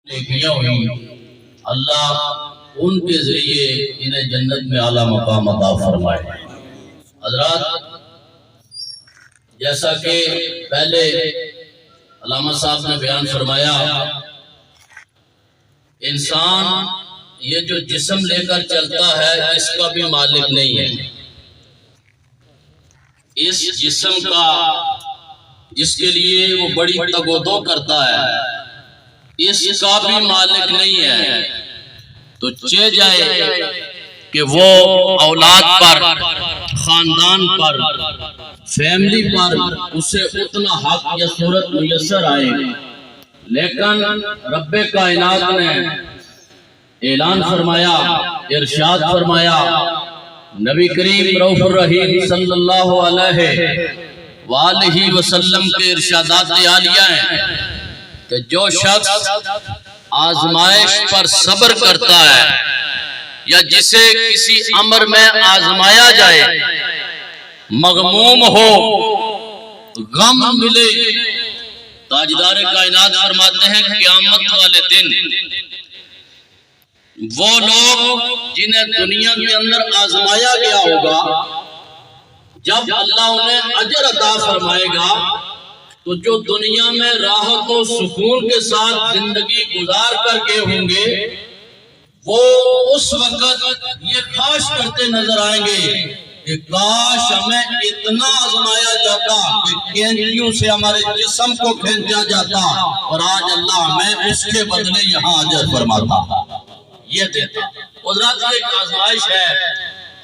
نیکیاں ہوئی، اللہ ان کے ذریعے انہیں جنت میں اعلیٰ مقام عطا فرمائے۔ حضرات، جیسا کہ پہلے علامہ صاحب نے بیان فرمایا، انسان یہ جو جسم لے کر چلتا ہے اس کا بھی مالک نہیں ہے۔ اس جسم کا اس کے لیے وہ بڑی تگ و دو کرتا ہے، اس کا بھی مالک نہیں ہے۔ تو چہ جائے کہ وہ اولاد پر، خاندان پر، فیملی پر اسے اتنا حق یا صورت میسر آئے، لیکن رب کائنات نے اعلان فرمایا، ارشاد فرمایا، نبی کریم رؤوف الرحیم صلی اللہ علیہ وآلہ وسلم کے ارشادات عالیہ ہیں کہ جو شخص آزمائش پر صبر کرتا ہے یا جسے کسی امر میں آزمایا جائے، مغموم ہو، غم ملے، تاجدار کائنات فرماتے ہیں قیامت والے دن وہ لوگ جنہیں دنیا کے اندر آزمایا گیا ہوگا، جب اللہ انہیں اجر عطا فرمائے گا تو جو دنیا میں راحت و سکون کے ساتھ زندگی گزار کر کے ہوں گے، وہ اس وقت یہ خواہش کرتے نظر آئیں گے کہ کاش ہمیں اتنا آزمایا جاتا کہ کینچیوں سے ہمارے جسم کو کھینچا جاتا اور آج اللہ ہمیں اس کے بدلے یہاں اجر فرماتا، یہ دیتا۔ حضرات، ایک آزمائش ہے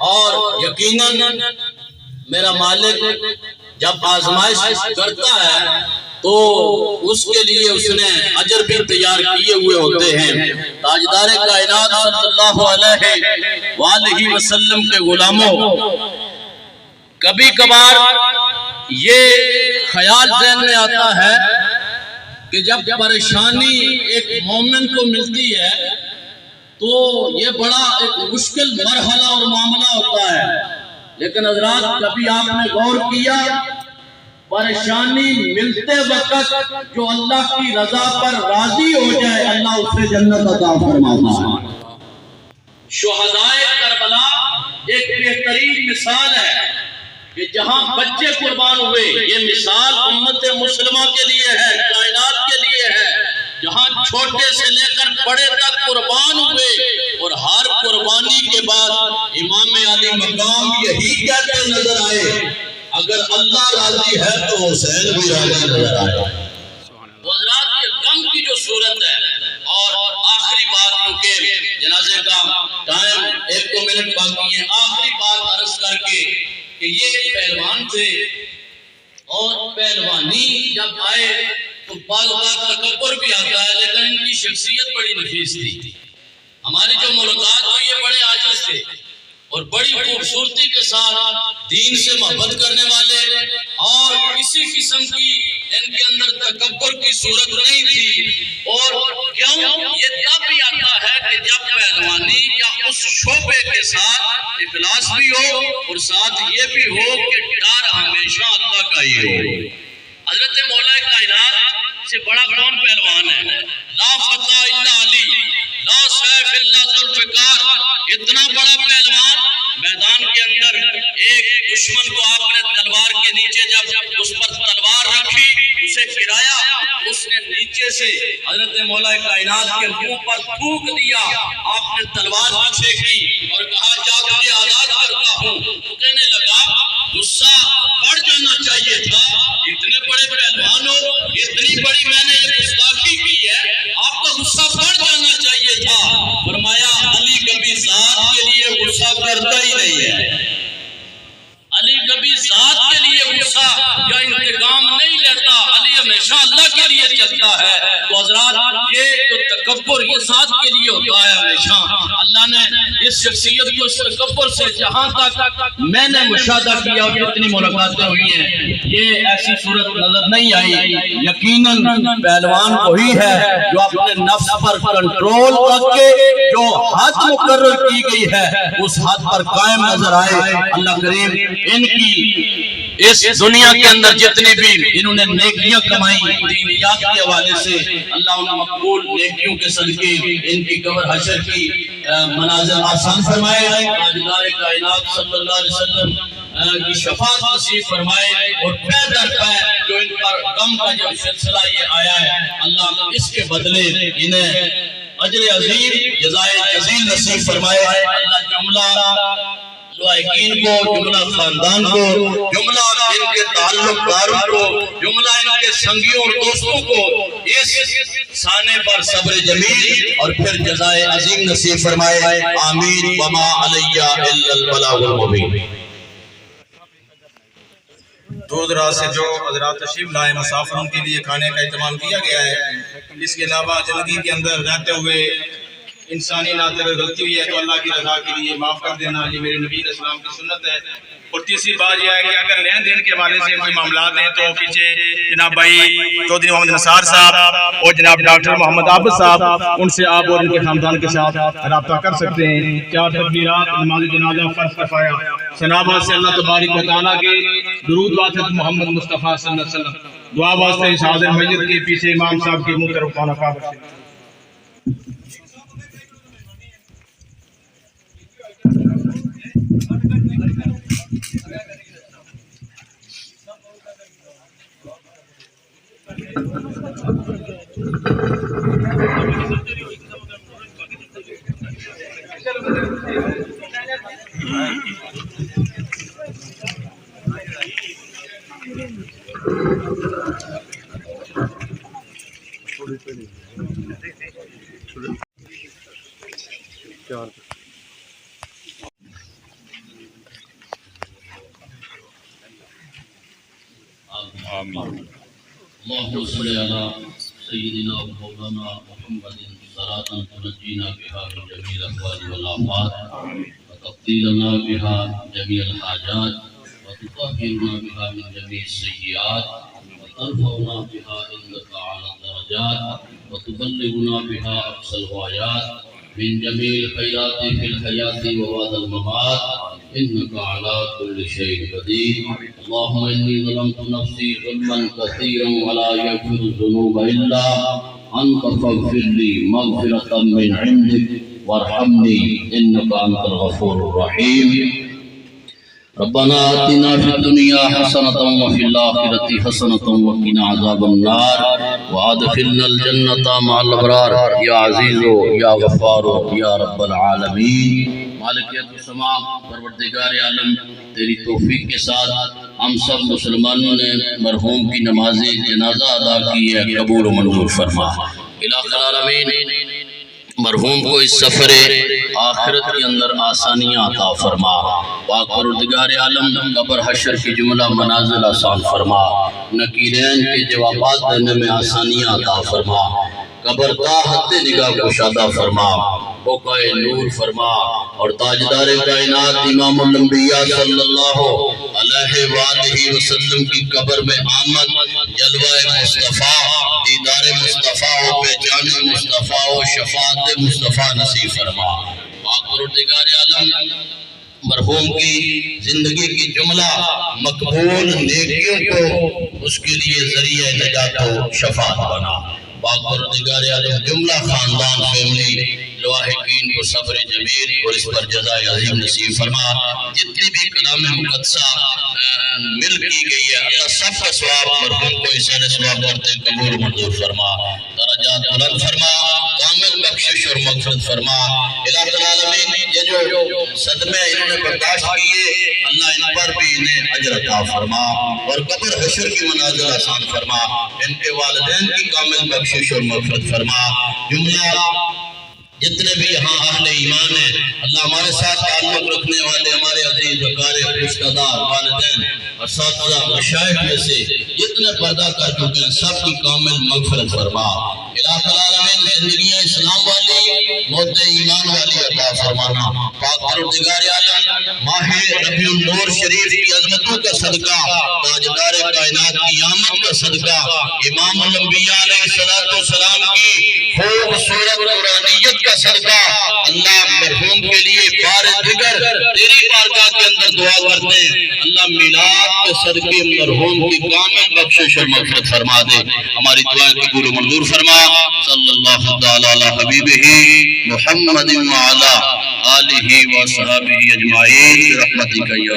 اور یقیناً میرا مالک جب آزمائش کرتا ہے تو اس کے لیے اس نے اجر بھی تیار کیے ہوئے ہوتے ہیں۔ تاجدار کائنات صلی اللہ علیہ وآلہ وسلم کے غلاموں، کبھی کبھار یہ خیال ذہن میں آتا ہے کہ جب پریشانی ایک مومن کو ملتی ہے تو یہ بڑا ایک مشکل مرحلہ اور معاملہ ہوتا ہے، لیکن حضرات کبھی آپ نے غور کیا پریشانی ملتے وقت جو اللہ کی رضا پر راضی ہو جائے اللہ اسے جنت عطا فرماتا ہے۔ شہدائے کربلا ایک بہترین مثال ہے کہ جہاں بچے قربان ہوئے، یہ مثال امت مسلمہ کے لیے ہے، کائنات کے لیے ہے، جہاں چھوٹے سے لے کر بڑے تک قربان ہوئے اور ہر قربانی کے بعد امام علی مقام یہی کہتے نظر آئے اگر اللہ راضی ہے تو حسین بھی راضی نظر آئے۔ حضرات، یہ غم کی جو صورت ہے، اور آخری بات کیونکہ جنازے کا ٹائم 1 منٹ باقی ہے، آخری بات عرض کر کے کہ یہ پہلوان تھے اور پہلوانی جب آئے تو بعض تکبر بھی آتا ہے، لیکن ان کی شخصیت بڑی نفیس تھی۔ ہماری جو ملاقات ہوئی یہ بڑے عاجز تھے اور بڑی خوبصورتی کے ساتھ دین سے محبت کرنے والے، اور کسی قسم کی ان کے اندر تکبر کی صورت نہیں تھی۔ اور کیوں یہ تب بھی آتا ہے کہ جب پہلوانی یا اس شعبے کے ساتھ اخلاص بھی ہو اور ساتھ یہ بھی ہو کہ ڈر ہمیشہ اللہ کا ہی ہو۔ حضرت مولا کائنات سے بڑا کون پہلوان ہے؟ لا فتح الا علی، لا سیف الا ذوالفقار۔ اتنا بڑا پہلوان میدان کے اندر ایک دشمن کو آپ نے تلوار کے نیچے جب اس پر تلوار رکھی، اسے گرایا، اس نے نیچے سے حضرت مولا کائنات کے منہ پر تھوک دیا، آپ نے تلوار پیچھے کی اور کہا جا تجھے آزاد کرتا ہوں۔ تو کہنے لگا غصہ بڑھ جانا چاہیے تھا، اتنے بڑے پہلوان ہو، اتنی بڑی میں نے یہ گستاخی کی ہے، آپ کا غصہ بڑھ جانا چاہیے تھا۔ فرمایا علی کبھی ذات کے لیے غصہ کرتا ہی نہیں ہے، علی کبھی ذات کے لیے غصہ یا انتقام نہیں لیتا، علی ہمیشہ اللہ کے لیے چلتا ہے۔ تو حضرات، یہ جو تکبر یہ ذات کے لیے ہوتا ہے ہمیشہ، اللہ نے اس شخصیت کو اس تکبر سے جہاں تک میں نے مشاہدہ کیا اور جتنی ملاقاتیں ہوئی ہیں یہ ایسی صورت نظر نہیں آئی۔ یقیناً پہلوان وہی ہے جو اپنے نفس پر کنٹرول کر کے جو حد مقرر کی گئی ہے اس حد پر قائم نظر آئے۔ اللہ کریم ان کی اس دنیا کے اندر جتنی بھی انہوں نے نیکیاں کمائی دینیات کے حوالے سے، اللہ انہیں مقبول نیکیوں کے صدقے ان کی قبر حشر کی منازل آسان فرمائے، تاجدار کائنات صلی اللہ علیہ وسلم کی شفاعت نصیب فرمائے، اور پے در پے جو ان پر غم کا جو سلسلہ یہ آیا ہے اللہ اس کے بدلے انہیں اجر عظیم جزائے جزیل نصیب فرمائے۔ اللہ جملہ لائقین کو، جملہ خاندان کو، جملہ ان کے تعلق داروں کو، جملہ ان کے سنگیوں اور دوستوں کو اس سانے پر صبر جمیل اور پھر جزائے عظیم نصیب فرمائے، آمین۔ وما علیہ الا البلاغ المبین۔ دور دراز سے جو حضرات تشریف لائے مسافروں کے لیے کھانے کا اہتمام کیا گیا ہے، اس کے علاوہ زندگی کے اندر رہتے ہوئے انسانی ناظر غلطی ہوئی ہے تو اللہ کی رضا کے لیے معاف کر دینا، یہ میرے نبی علیہ السلام کی سنت ہے۔ اور تیسری بات یہ ہے کہ اگر لین دین کے حوالے سے کوئی معاملات ہیں تو پیچھے جناب بھائی چودھری محمد نثار صاحب اور جناب ڈاکٹر محمد عابد صاحب، ان سے آپ اور ان کے خاندان کے ساتھ رابطہ کر سکتے ہیں۔ 4 تکبیرات، نماز جنازہ، فرض کفایہ، ثناء سے اللہ تبارک و تعالیٰ کے درود واسطے محمد مصطفیٰ صلی اللہ علیہ وسلم، دعا واسطے اس حاضر میت کے پیچھے امام صاحب کے منہ طرف خانہ کعبہ سے۔ اللهم صل على سيدنا ومولانا محمد صلاة تنجينا بها من جميع الأهوال والآفات وتقضي لنا بها جميع الحاجات وتطهرنا بها من جميع السيئات وترفعنا بها عندك أعلى الدرجات وتبلغنا بها أقصى الغايات من جميع الخيرات في الحياة وبعد الممات إنك على كل شيء قدير. اللهم إني ظلمت نفسي ظلما كثيرا ولا يغفر الذنوب إلا أنت فاغفر لي مغفرة من عندك وارحمني إنك أنت الغفور الرحيم. ربنا آتنا في الدنيا حسنة وفي الآخرة حسنة وقنا عذاب النار وادخلنا الجنة مع الأبرار يا عزيز يا غفار يا رب العالمين. مالک السماء پروردگار عالم تیری توفیق کے ساتھ ہم سب مسلمانوں نے مرحوم کی نماز جنازہ ادا کی ہے، قبول و منظور فرما۔ الہ العالمین مرحوم کو اس سفر آخرت کے اندر آسانیاں عطا فرما، پاک پروردگار عالم قبر حشر کی جملہ منازل آسان فرما، نکیرین کے جوابات دینے میں آسانیاں عطا فرما، قبر تا حد نگاہ گشادہ فرما، بقائے نور فرما، اور تاجدار کائنات امام الانبیاء صلی اللہ علیہ وآلہ وسلم کی قبر میں آمد، جلوہ مصطفیٰ، دیدار مصطفیٰ و پہچان مصطفیٰ و شفاعت مصطفیٰ نصیب فرما۔ پاک پروردگار عالم مرحوم کی زندگی کی جملہ مقبول نیکیوں کو اس کے لیے ذریعہ نجات و شفاعت بنا۔ پاک پروردگار عالم جملہ خاندان فیملی لواحقین کو صبر جمیل اور اس پر جزائے عظیم نصیب فرما۔ جتنی بھی کلام مقدسہ مل کی گئی ہے اللہ سب کا ثواب مرحوم کو احسان ثواب کرتے قبول منظور فرما، درجات بلند فرما، کامل بخشش اور مغفرت فرما۔ الہ العالمین یہ جو صدمے انہوں نے برداشت کیے اللہ ان پر بھی انہیں اجر عطا فرما اور قبر حشر کی منازل آسان فرما، ان کے والدین کی کامل بخشش اور مغفرت فرما۔ جملہ جتنے بھی یہاں اہل ایمان ہیں اللہ ہمارے ساتھ تعلق رکھنے والے ہمارے عزیز وقار رشتہ دار والدین اور اساتذہ مشائخ میں سے جتنے پردہ کر چکے ہیں سب کی کامل مغفرت فرما۔ الہ العالمین زندگی اسلام والی موت ایمان والی عطا فرمانا۔ پاک پروردگار عالم ماہ ربیع النور شریف کی عظمتوں کا صدقہ، تاجدار کائنات کی آمد کا صدقہ، امام الانبیاء علیہ السلام کی خوبصورت نورانیت کا صدقہ اللہ مرحوم مرحوم کے لیے بار دیگر تیری بارگاہ کے اندر دعا کرتے ہیں، اللہ میلاد کے صدقے مرحوم کی کامل بخشش اور مغفرت فرما دے، ہماری دعائیں قبول و منظور فرما۔ صلی اللہ تعالی علی حبیبہ محمد وعلی آلہ وصحبہ اجمعین برحمتک یا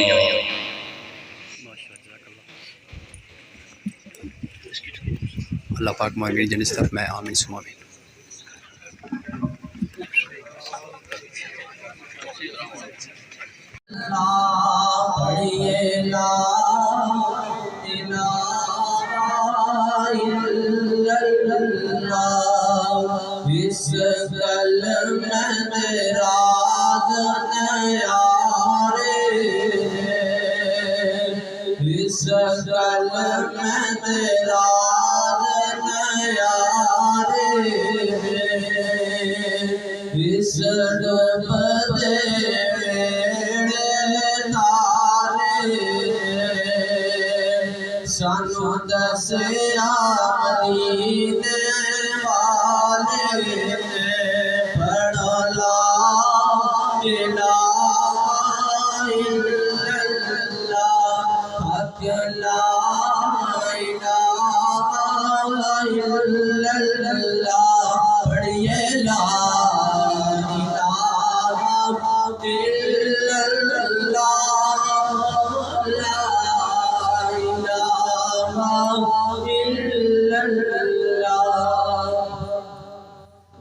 اللہ پاک مانگے جنس طرف میں آمین ثم آمین۔ پڑھیے لا الہ الا اللہ، اس کلمہ تیرا نیارے، اس کلمہ تیرا اس ڈوبتے بیڑے تارے، سانو دسیا مدینے والے، پڑھو لا الہ الا اللہ، حق لا الہ الا اللہ، پڑھیے لا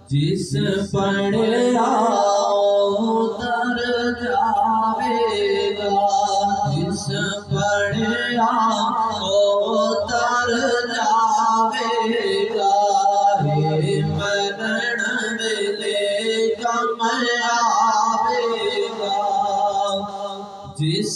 جس پڑھا اتر جاوے گا، جس پڑھا اتر جاوے گا، مرن ویلے کم آوے گا، جس